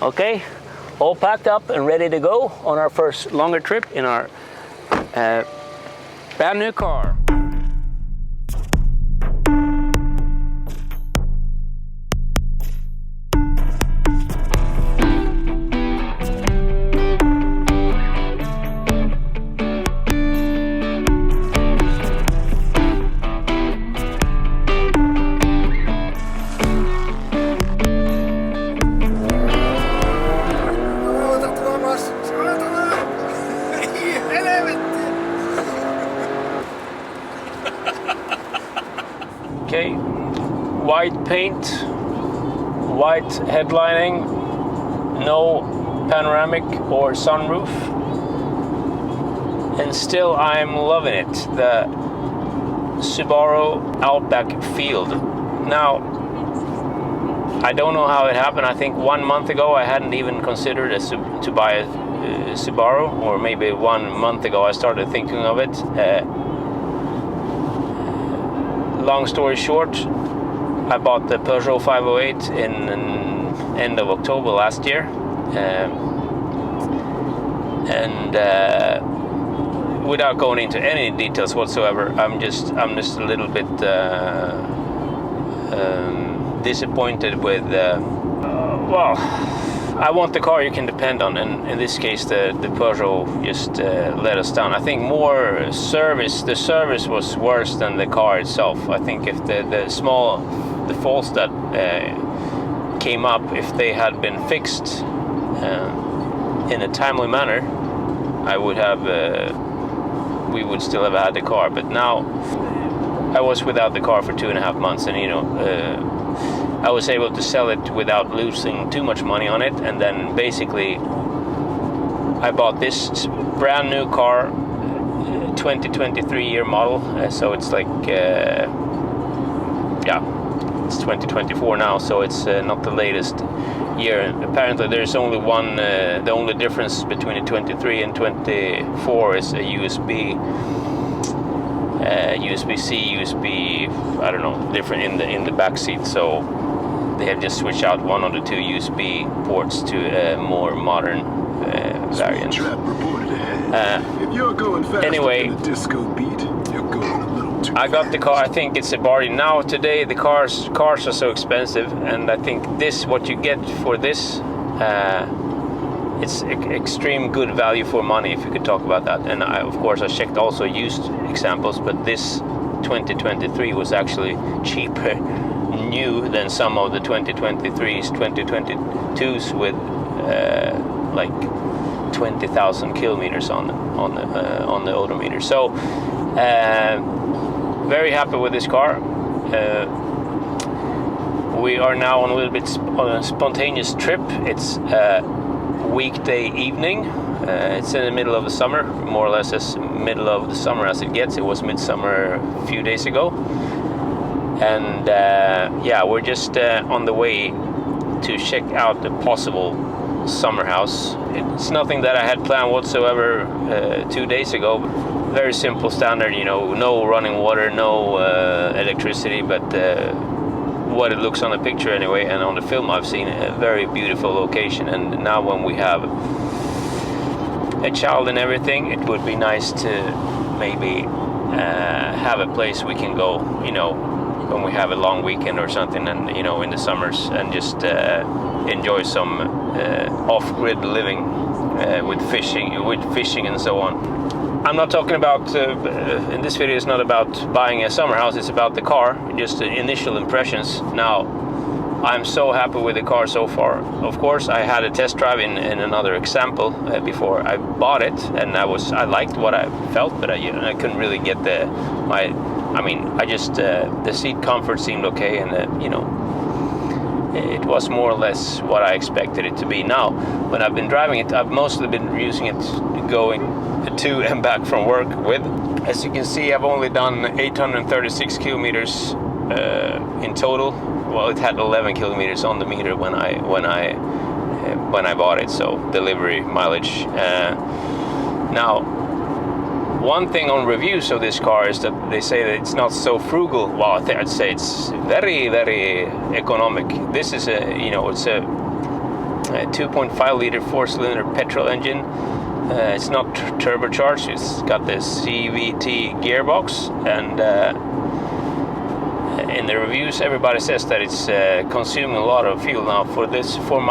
Okay, all packed up and ready to go on our first longer trip in our brand new car. Okay, white paint, white headlining, no panoramic or sunroof, and still I'm loving it. The Subaru Outback Field. Now, I don't know how it happened. I think 1 month ago I hadn't even considered to buy a Subaru, or maybe 1 month ago I started thinking of it. Long story short, I bought the Peugeot 508 in end of October last year, and without going into any details whatsoever, I'm just a little bit disappointed with. Well, I want the car you can depend on, and in this case the Peugeot just let us down. I think the service was worse than the car itself. I think if the small faults that came up, if they had been fixed in a timely manner, we would still have had the car. But now I was without the car for 2.5 months, and I was able to sell it without losing too much money on it, and then basically I bought this brand new car, 2023 year model, so it's like it's 2024 now, so it's not the latest year. And apparently there's only one, the only difference between the 23 and 24 is a USB-C, USB, I don't know, different in the back seat. So they have just switched out one of the two USB ports to a more modern variant. Anyway, I got the car. I think it's a bargain. Now today the cars are so expensive, and I think what you get for this, it's extreme good value for money, if you could talk about that. And of course I checked also used examples, but this 2023 was actually cheaper new than some of the 2023s, 2022s with like 20,000 kilometers on the odometer. So very happy with this car. We are now on a little bit on a spontaneous trip. It's weekday evening. It's in the middle of the summer, more or less as middle of the summer as it gets. It was midsummer a few days ago, and we're just on the way to check out the possible summer house. It's nothing that I had planned whatsoever 2 days ago. Very simple, standard, no running water, no electricity, but what it looks on the picture anyway, and on the film I've seen, a very beautiful location. And now when we have a child and everything, it would be nice to maybe have a place we can go, when we have a long weekend or something, and in the summers, and just enjoy some off-grid living with fishing and so on. I'm not talking about, in this video it's not about buying a summer house, it's about the car, just the initial impressions. Now, I'm so happy with the car so far. Of course, I had a test drive in another example before I bought it, and I liked what I felt, but I couldn't really get the seat comfort seemed okay, and it was more or less what I expected it to be. Now, when I've been driving it, I've mostly been using it going to and back from work with. As you can see, I've only done 836 kilometers in total. Well, it had 11 kilometers on the meter when I bought it, so delivery mileage. Now, one thing on reviews of this car is that they say that it's not so frugal. Well, I'd say it's very, very economic. This is it's a 2.5 liter 4-cylinder petrol engine. It's not turbocharged, it's got the CVT gearbox, and in the reviews everybody says that it's consuming a lot of fuel. Now for this, on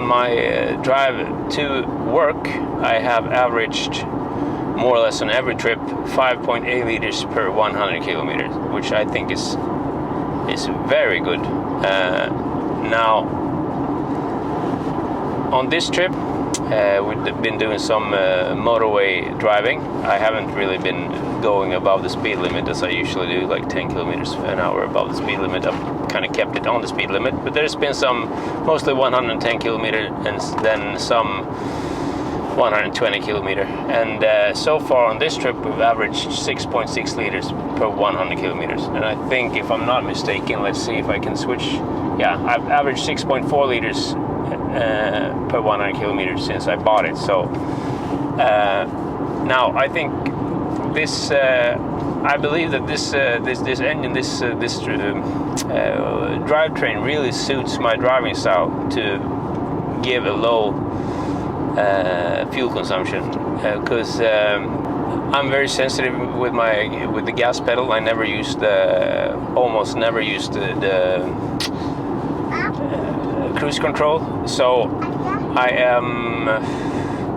my drive to work, I have averaged more or less on every trip 5.8 liters per 100 kilometers, which I think is very good. Now on this trip, we've been doing some motorway driving. I haven't really been going above the speed limit as I usually do, like 10 kilometers an hour above the speed limit. I've kind of kept it on the speed limit, but there's been some, mostly 110 kilometer and then some 120 kilometer. And so far on this trip, we've averaged 6.6 liters per 100 kilometers. And I think, if I'm not mistaken, let's see if I can switch. Yeah, I've averaged 6.4 liters per 100 kilometers since I bought it. So now I think this, I believe that this engine, this drivetrain really suits my driving style to give a low fuel consumption, because I'm very sensitive with the gas pedal. I never use almost never use the cruise control, so I am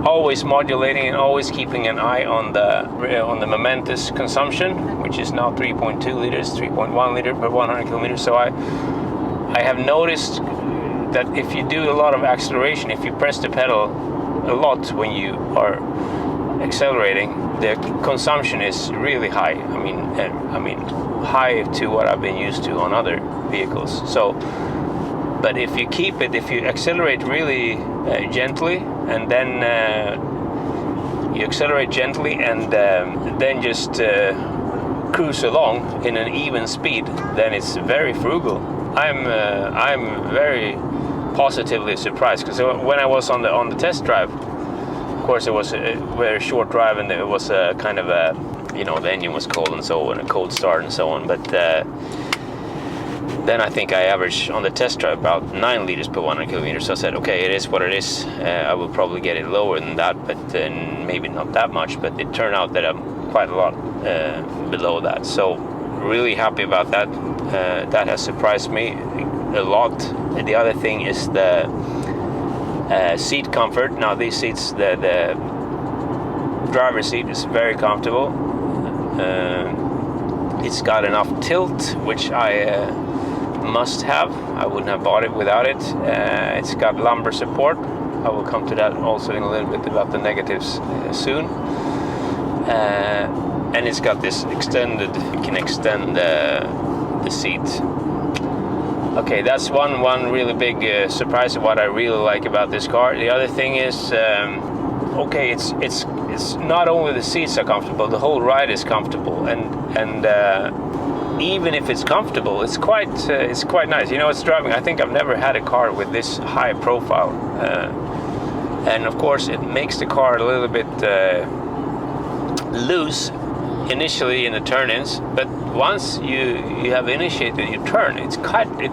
always modulating and always keeping an eye on the momentous consumption, which is now 3.2 liters, 3.1 liter per 100 kilometers. So I have noticed that if you do a lot of acceleration, if you press the pedal a lot when you are accelerating, the consumption is really high. I mean high to what I've been used to on other vehicles. So, but if you accelerate really gently, and then you accelerate gently and then just cruise along in an even speed, then it's very frugal. I'm very positively surprised, because when I was on the test drive, of course it was a very short drive, and it was a kind of a, the engine was cold and so on, a cold start and so on, but then I think I averaged on the test drive about 9 liters per 100 kilometers. So I said, okay, it is what it is. I will probably get it lower than that, but maybe not that much, but it turned out that I'm quite a lot below that. So really happy about that. That has surprised me a lot. The other thing is the seat comfort. Now these seats, the driver's seat is very comfortable. It's got enough tilt, which I must have. I wouldn't have bought it without it. It's got lumbar support. I will come to that also in a little bit about the negatives soon. And it's got this extended, you can extend the seat. Okay, that's one really big surprise of what I really like about this car. The other thing is, okay, it's not only the seats are comfortable, the whole ride is comfortable, and even if it's comfortable, it's quite nice. It's driving. I think I've never had a car with this high profile, and of course it makes the car a little bit loose initially in the turn-ins, but once you have initiated your turn, it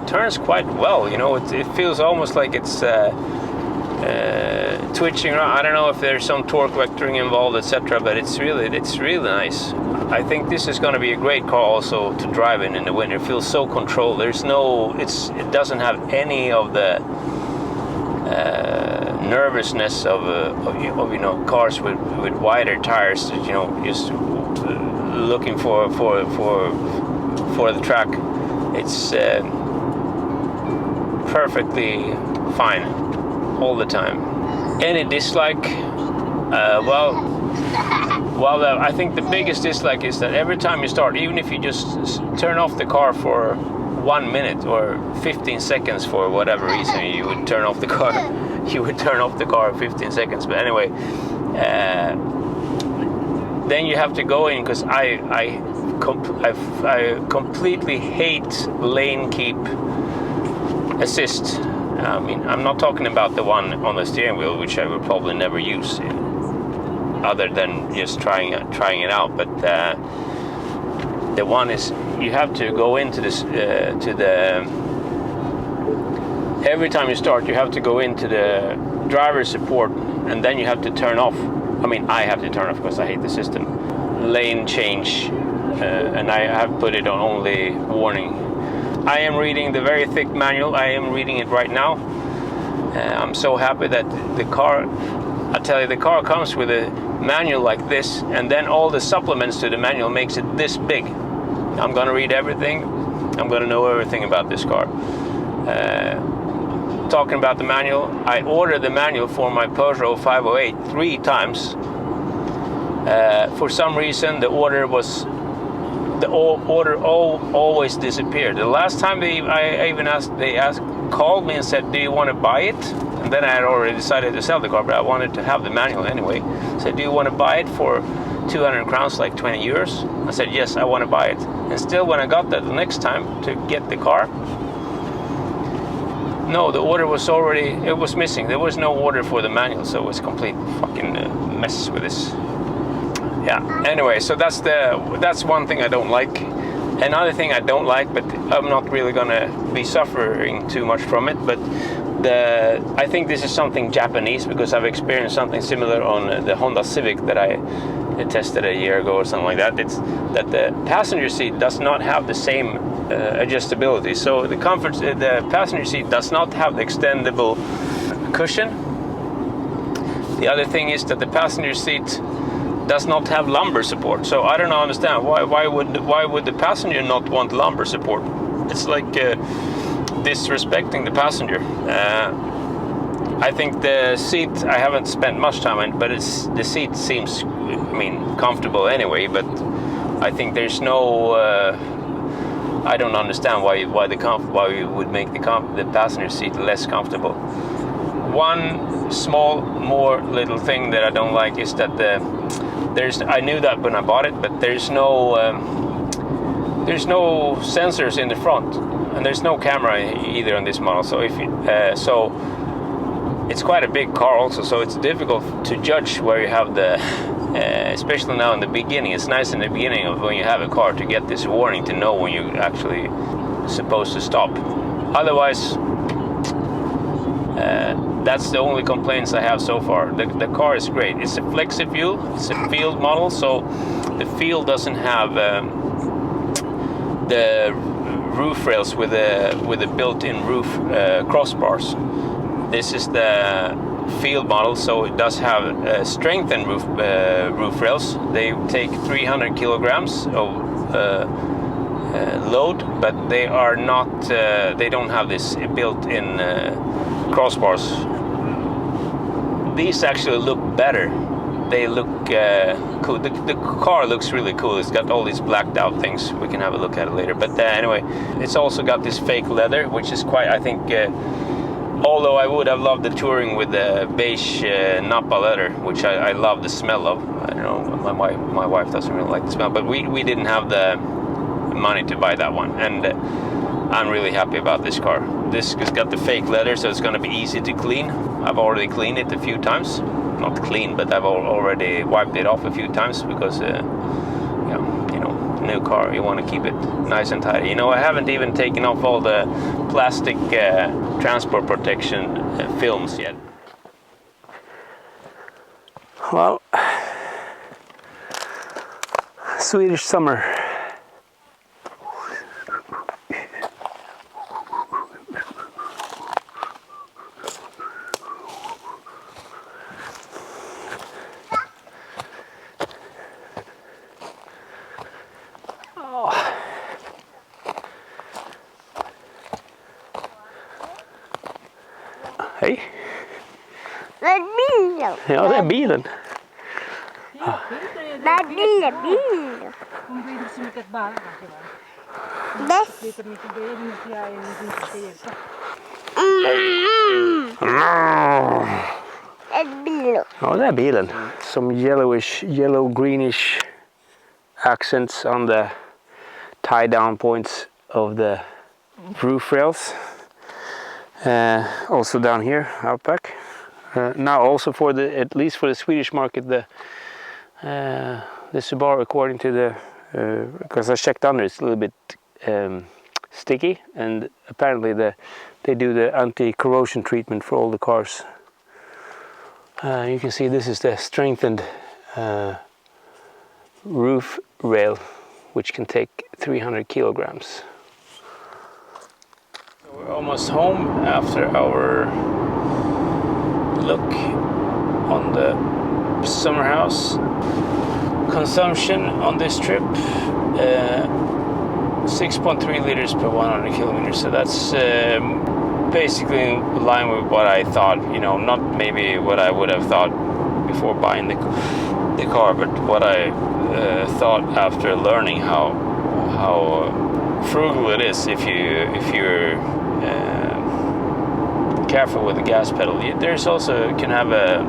turns quite well. It feels almost like it's twitching around. I don't know if there's some torque vectoring involved, etc., but it's really nice. I think this is going to be a great car also to drive in the winter. It feels so controlled. It doesn't have any of the nervousness of cars with wider tires, just looking for the track. It's perfectly fine all the time. Any dislike? I think the biggest dislike is that every time you start, even if you just turn off the car for 1 minute or 15 seconds for whatever reason, you would turn off the car. You would turn off the car 15 seconds. But anyway, then you have to go in, because I completely hate lane keep assist. I'm not talking about the one on the steering wheel, which I will probably never use, other than just trying it out. But the one is, you have to go into this to every time you start, you have to go into the driver support, and then you have to turn off. I mean, I have to turn off because I hate the system. Lane change, and I have put it on only warning. I am reading the very thick manual. I am reading it right now. I'm so happy that the car, I tell you, the car comes with a manual like this, and then all the supplements to the manual makes it this big. I'm gonna read everything. I'm gonna know everything about this car. Talking about the manual, I ordered the manual for my Peugeot 508 3 times. For some reason, the order always disappeared. The last time they called me and said, "Do you want to buy it?" And then I had already decided to sell the car, but I wanted to have the manual anyway. Said, "Do you want to buy it for 200 crowns, like 20 euros?" I said, "Yes, I want to buy it." And still, when I got there the next time to get the car, no, the order was already, it was missing. There was no order for the manual, so it was complete fucking mess with this. Yeah, anyway, so that's one thing I don't like. Another thing I don't like, but I'm not really gonna be suffering too much from it, but I think this is something Japanese, because I've experienced something similar on the Honda Civic that I tested a year ago or something like that. It's that the passenger seat does not have the same adjustability. So the passenger seat does not have the extendable cushion. The other thing is that the passenger seat does not have lumbar support. So I don't understand why would the passenger not want lumbar support? It's like disrespecting the passenger. I think the seat, I haven't spent much time on it, but the seat seems, I mean, comfortable anyway. But I think there's no. I don't understand why we would make the passenger seat less comfortable. One small more little thing that I don't like is that I knew that when I bought it, but there's no sensors in the front, and there's no camera either on this model. So so it's quite a big car also, so it's difficult to judge where you have the. Especially now in the beginning, it's nice in the beginning of when you have a car to get this warning to know when you're actually supposed to stop. Otherwise, that's the only complaints I have so far. The car is great. It's a flexi fuel. It's a field model, so the field doesn't have the roof rails with the built-in roof crossbars. This is the field model, so it does have strengthened roof rails. They take 300 kilograms of load, but they are not. They don't have this built-in crossbars. These actually look better. They look cool. The car looks really cool. It's got all these blacked out things. We can have a look at it later. But anyway, it's also got this fake leather, which is quite, I think. Although I would have loved the touring with the beige Napa leather, which I love the smell of. I don't know, my wife doesn't really like the smell, but we didn't have the money to buy that one, and I'm really happy about this car. This has got the fake leather, so it's going to be easy to clean. I've already cleaned it a few times. Not clean, but I've already wiped it off a few times because, new car, you want to keep it nice and tidy. I haven't even taken off all the plastic transport protection films yet. Well, Swedish summer. Hej. Det är bilen. Ja, det är bilen. Det är bilen. Hon blir så mycket barn. Det Lite mycket det är inte jag inte hjälpa. är bilen. Ja, det är bilen. Some yellow-greenish accents on the tie-down points of the roof rails. Also down here, Outback. Now also at least for the Swedish market, the Subaru, according to the, because I checked under, it's a little bit sticky, and apparently they do the anti-corrosion treatment for all the cars. You can see this is the strengthened roof rail, which can take 300 kilograms. We're almost home after our look on the summer house. Consumption on this trip, 6.3 liters per 100 kilometers, so that's basically in line with what I thought, not maybe what I would have thought before buying the car, but what I thought after learning how frugal it is if you're careful with the gas pedal. There's also, you can have a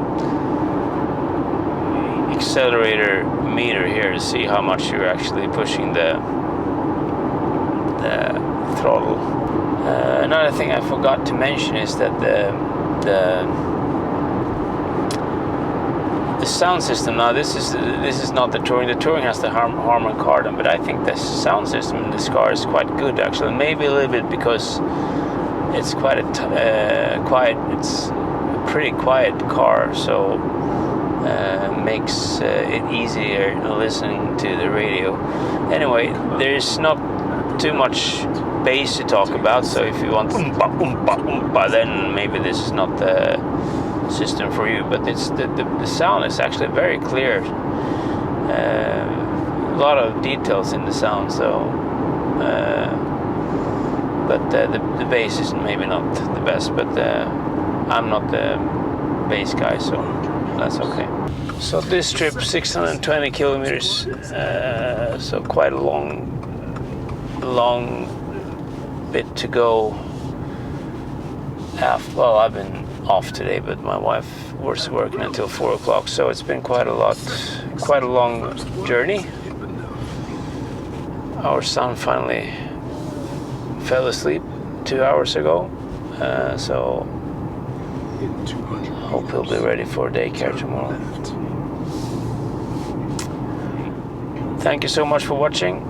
accelerator meter here to see how much you're actually pushing the throttle. Another thing I forgot to mention is that the sound system. Now this is not the Touring. The Touring has the Harman Kardon, but I think the sound system in this car is quite good actually. Maybe a little bit because it's quite quiet. It's a pretty quiet car, so makes it easier listening to the radio. Anyway, there's not too much bass to talk about, so if you want oompa, oompa, oompa, then maybe this is not the system for you, but it's the sound is actually very clear. A lot of details in the sound, so but the bass is maybe not the best, but I'm not the bass guy, so that's okay. So this trip, 620 kilometers, so quite a long bit to go. Well, I've been off today, but my wife was working until 4 o'clock, so it's been quite a long journey. Our son finally fell asleep 2 hours ago, so hope he'll be ready for daycare tomorrow. Thank you so much for watching,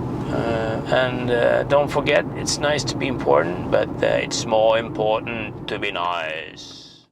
and don't forget, it's nice to be important, but it's more important to be nice.